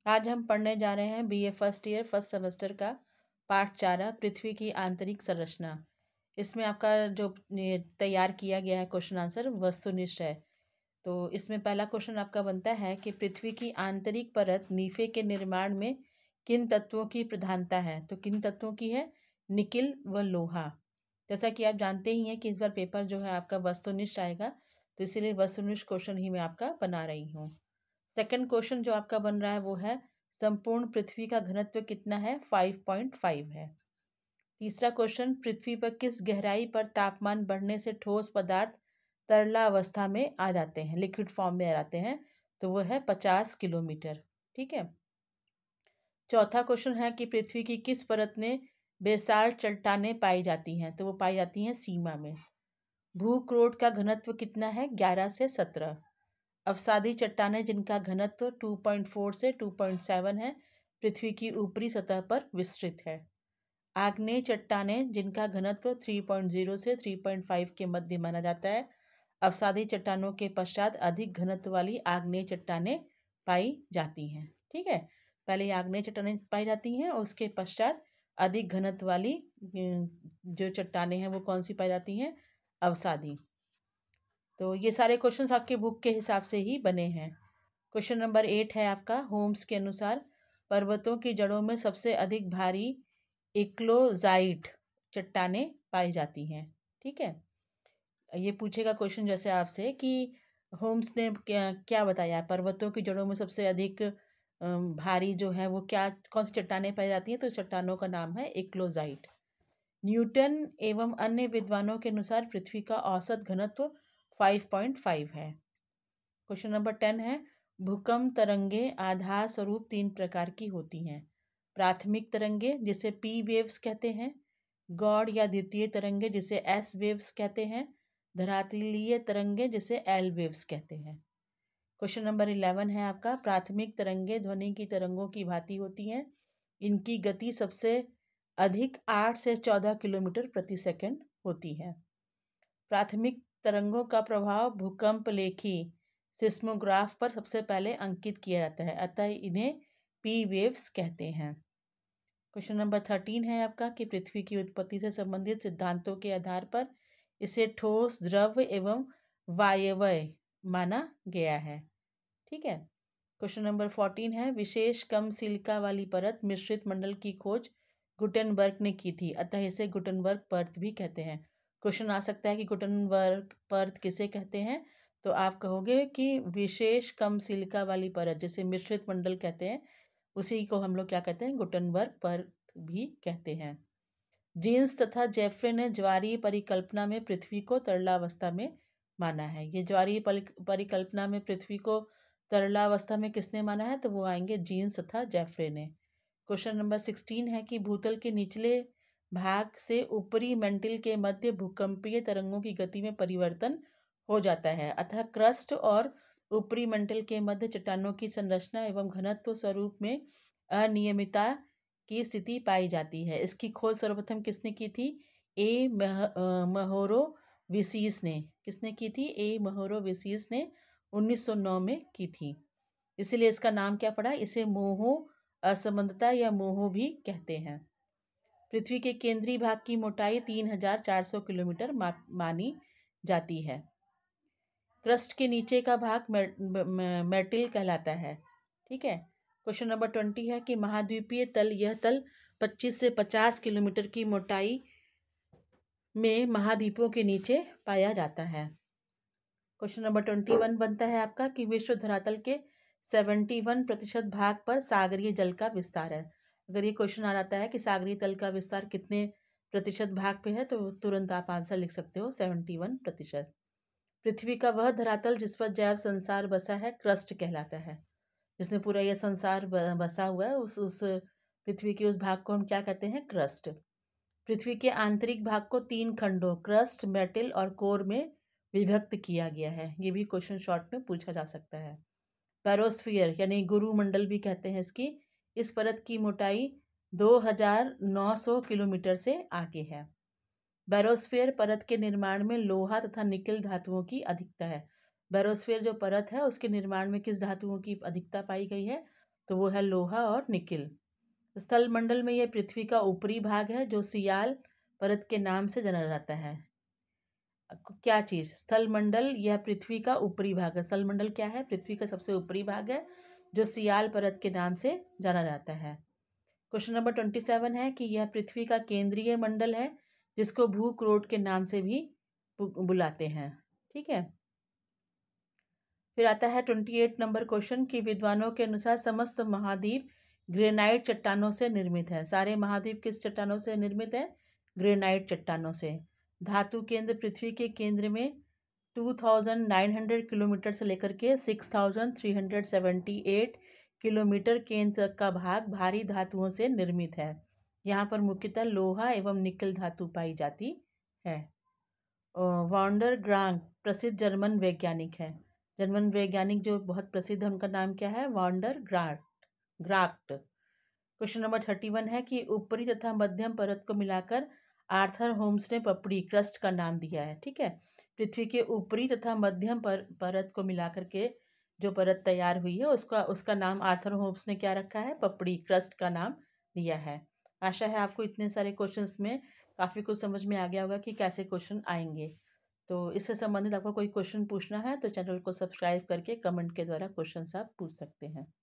आज हम पढ़ने जा रहे हैं BA first year first semester का पाठ 4 पृथ्वी की आंतरिक संरचना। इसमें आपका जो तैयार किया गया है क्वेश्चन आंसर वस्तुनिष्ठ है। तो इसमें पहला क्वेश्चन आपका बनता है कि पृथ्वी की आंतरिक परत नीफे के निर्माण में किन तत्वों की प्रधानता है। तो किन तत्वों की है? निकिल व लोहा। जैसा कि आप जानते ही हैं कि इस बार पेपर जो है आपका वस्तुनिष्ठ आएगा, तो इसीलिए वस्तुनिष्ठ क्वेश्चन ही मैं आपका बना रही हूँ। सेकंड क्वेश्चन जो आपका बन रहा है वो है संपूर्ण पृथ्वी का घनत्व कितना है? 5.5 है। तीसरा क्वेश्चन, पृथ्वी पर किस गहराई पर तापमान बढ़ने से ठोस पदार्थ तरला अवस्था में आ जाते हैं, लिक्विड फॉर्म में आ जाते हैं? तो वो है 50 किलोमीटर। ठीक है। चौथा क्वेश्चन है कि पृथ्वी की किस परत में बेसाल्ट चट्टानें पाई जाती हैं? तो वो पाई जाती हैं सीमा में। भूक्रोट का घनत्व कितना है? 11 से 17। अवसादी चट्टानें जिनका घनत्व 2.4 से 2.7 है, पृथ्वी की ऊपरी सतह पर विस्तृत है। आग्नेय चट्टानें जिनका घनत्व 3.0 से 3.5 के मध्य माना जाता है। अवसादी चट्टानों के पश्चात अधिक घनत्व वाली आग्नेय चट्टानें पाई जाती हैं। ठीक है। पहले आग्नेय चट्टानें पाई जाती हैं और उसके पश्चात अधिक घनत्व वाली जो चट्टानें हैं वो कौन सी पाई जाती हैं? अवसादी। तो ये सारे क्वेश्चंस आपके बुक के हिसाब से ही बने हैं। क्वेश्चन नंबर 8 है आपका, होम्स के अनुसार पर्वतों की जड़ों में सबसे अधिक भारी इक्लोजाइट चट्टानें पाई जाती हैं। ठीक है। ये पूछेगा क्वेश्चन जैसे आपसे कि होम्स ने क्या क्या बताया, पर्वतों की जड़ों में सबसे अधिक भारी जो है वो क्या कौन सी चट्टानें पाई जाती हैं? तो चट्टानों का नाम है इक्लोजाइट। न्यूटन एवं अन्य विद्वानों के अनुसार पृथ्वी का औसत घनत्व 5.5 है। क्वेश्चन नंबर 10 है, भूकंप तरंगे आधार स्वरूप 3 प्रकार की होती हैं। प्राथमिक तरंगे जिसे पी वेव्स कहते हैं, गौड़ या द्वितीय तरंगे जिसे एस वेव्स कहते हैं, धरातलीय तरंगे जिसे एल वेव्स कहते हैं। क्वेश्चन नंबर 11 है आपका, प्राथमिक तरंगे ध्वनि की तरंगों की भांति होती हैं। इनकी गति सबसे अधिक 8 से 14 किलोमीटर प्रति सेकंड होती है। प्राथमिक तरंगों का प्रभाव भूकंप लेखी सिस्मोग्राफ पर सबसे पहले अंकित किया जाता है, अतः इन्हें पी वेव्स कहते हैं। क्वेश्चन नंबर 13 है आपका कि पृथ्वी की उत्पत्ति से संबंधित सिद्धांतों के आधार पर इसे ठोस, द्रव एवं वायव्य माना गया है। ठीक है। क्वेश्चन नंबर 14 है, विशेष कम सिलिका वाली परत मिश्रित मंडल की खोज गुटेनबर्ग ने की थी, अतः इसे गुटेनबर्ग परत भी कहते हैं। क्वेश्चन आ सकता है कि गुटेनबर्ग परत किसे कहते हैं? तो आप कहोगे कि विशेष कम सिलिका वाली परत जिसे मिश्रित मंडल कहते हैं, उसी को हम लोग क्या कहते हैं? गुटेनबर्ग परत भी कहते हैं। जीन्स तथा जेफ्रे ने ज्वारीय परिकल्पना में पृथ्वी को तरलावस्था में माना है। ये ज्वारीय परिकल्पना में पृथ्वी को तरलावस्था में किसने माना है? तो वो आएंगे जीन्स तथा जेफ्रे ने। क्वेश्चन नंबर 16 है कि भूतल के निचले भाग से ऊपरी मेंटिल के मध्य भूकंपीय तरंगों की गति में परिवर्तन हो जाता है, अतः क्रस्ट और ऊपरी मेंटिल के मध्य चट्टानों की संरचना एवं घनत्व स्वरूप में अनियमितता की स्थिति पाई जाती है। इसकी खोज सर्वप्रथम किसने की थी? महोरोविसीस ने। किसने की थी? महोरोविसीस ने 1909 में की थी। इसीलिए इसका नाम क्या पड़ा? इसे मोहो असंबंधता या मोहो भी कहते हैं। पृथ्वी के केंद्रीय भाग की मोटाई 3400 किलोमीटर मानी जाती है। क्रस्ट के नीचे का भाग मेटिल कहलाता है। ठीक है। क्वेश्चन नंबर 20 है कि महाद्वीपीय तल, यह तल 25 से 50 किलोमीटर की मोटाई में महाद्वीपों के नीचे पाया जाता है। क्वेश्चन नंबर 21 बनता है आपका कि विश्व धरातल के 71% भाग पर सागरीय जल का विस्तार है। अगर ये क्वेश्चन आ जाता है कि सागरीय तल का विस्तार कितने प्रतिशत भाग पे है, तो तुरंत आप आंसर लिख सकते हो 71%। पृथ्वी का वह धरातल जिस पर जैव संसार बसा है क्रस्ट कहलाता है। जिसमें पूरा यह संसार बसा हुआ है, उस पृथ्वी के उस भाग को हम क्या कहते हैं? क्रस्ट। पृथ्वी के आंतरिक भाग को 3 खंडों क्रस्ट, मेटल और कोर में विभक्त किया गया है। ये भी क्वेश्चन शॉर्ट में पूछा जा सकता है। बैरोस्फीयर यानी गुरुमंडल भी कहते हैं इसकी, इस परत की मोटाई 2900 किलोमीटर से आगे है। बैरोस्फीयर परत के निर्माण में लोहा तथा निकेल धातुओं की अधिकता है। बैरोस्फीयर जो परत है उसके निर्माण में किस धातुओं की अधिकता पाई गई है? तो वो है लोहा और निकिल। स्थल मंडल में यह पृथ्वी का ऊपरी भाग है जो सियाल परत के नाम से जाना जाता है। क्या चीज? स्थल मंडल यह पृथ्वी का ऊपरी भाग है। स्थल मंडल क्या है? पृथ्वी का सबसे ऊपरी भाग है जो सियाल परत के नाम से जाना जाता है। क्वेश्चन नंबर 27 है कि यह पृथ्वी का केंद्रीय मंडल है जिसको भूक्रोट के नाम से भी बुलाते हैं। ठीक है। फिर आता है 28 नंबर क्वेश्चन कि विद्वानों के अनुसार समस्त महाद्वीप ग्रेनाइट चट्टानों से निर्मित है। सारे महाद्वीप किस चट्टानों से निर्मित है? ग्रेनाइट चट्टानों से। धातु केंद्र पृथ्वी के केंद्र में 2900 किलोमीटर से लेकर के 6378 किलोमीटर केंद्र तक का भाग भारी धातुओं से निर्मित है। यहाँ पर मुख्यतः लोहा एवं निकल धातु पाई जाती है। वॉन्डर ग्रांग प्रसिद्ध जर्मन वैज्ञानिक है। जर्मन वैज्ञानिक जो बहुत प्रसिद्ध है उनका नाम क्या है? Wander graft. क्वेश्चन नंबर 31 है कि ऊपरी तथा मध्यम परत को मिलाकर आर्थर होम्स ने पपड़ी क्रस्ट का नाम दिया है। ठीक है। पृथ्वी के ऊपरी तथा मध्यम परत को मिलाकर के जो परत तैयार हुई है उसका नाम आर्थर होम्स ने क्या रखा है? पपड़ी क्रस्ट का नाम दिया है। आशा है आपको इतने सारे क्वेश्चंस में काफ़ी कुछ समझ में आ गया होगा कि कैसे क्वेश्चन आएंगे। तो इससे संबंधित आपको कोई क्वेश्चन पूछना है तो चैनल को सब्सक्राइब करके कमेंट के द्वारा क्वेश्चन आप पूछ सकते हैं।